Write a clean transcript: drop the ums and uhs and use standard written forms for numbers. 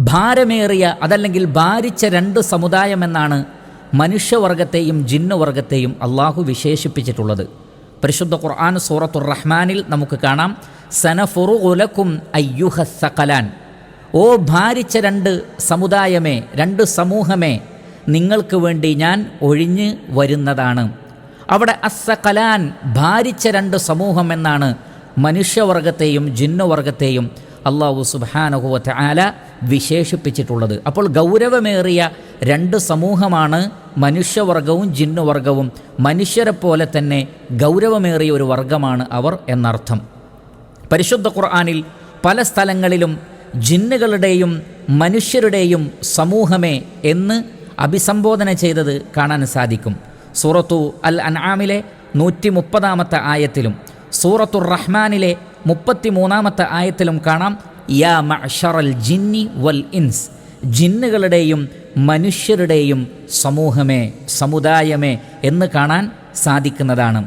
ഭാരമേറിയ അതല്ലെങ്കിൽ ഭാരിച്ച രണ്ട് സമുദായമെന്നാണ് മനുഷ്യവർഗത്തെയും ജിന്നുവർഗത്തെയും അള്ളാഹു വിശേഷിപ്പിച്ചിട്ടുള്ളത്. പരിശുദ്ധ ഖുർആൻ സൂറത്തുർ റഹ്മാനിൽ നമുക്ക് കാണാം, സനഫുറുഉ ലക്കും അയ്യുഹസ് സഖലാൻ, ഓ ഭാരിച്ച രണ്ട് സമുദായമേ, രണ്ട് സമൂഹമേ, നിങ്ങൾക്ക് വേണ്ടി ഞാൻ ഒഴിഞ്ഞു വരുന്നതാണ്. അവിടെ അസ്സഖലാൻ ഭാരിച്ച രണ്ട് സമൂഹം എന്നാണ് മനുഷ്യവർഗത്തെയും ജിന്നുവർഗത്തെയും അല്ലാഹു സുബ്ഹാനഹു വ തആല വിശേഷിപ്പിച്ചിട്ടുള്ളത്. അപ്പോൾ ഗൗരവമേറിയ രണ്ട് സമൂഹമാണ് മനുഷ്യവർഗവും ജിന്നുവർഗവും. മനുഷ്യരെ പോലെ തന്നെ ഗൗരവമേറിയ ഒരു വർഗമാണ് അവർ എന്നർത്ഥം. പരിശുദ്ധ ഖുർആനിൽ പല സ്ഥലങ്ങളിലും ജിന്നുകളുടെയും മനുഷ്യരുടെയും സമൂഹമേ എന്ന് അഭിസംബോധന ചെയ്തത് കാണാൻ സാധിക്കും. സൂറത്തു അൽ അൻആമിലെ 130-ാമത്തെ ആയത്തിലും സൂറത്തുർ റഹ്മാനിലെ 33-ാമത്തെ ആയത്തിലും കാണാം, യാ മഅ്ശറൽ ജിന്നി വൽ ഇൻസ്, ജിന്നുകളുടെയും മനുഷ്യരുടെയും സമൂഹമേ, സമുദായമേ എന്ന് കാണാൻ സാധിക്കുന്നതാണ്.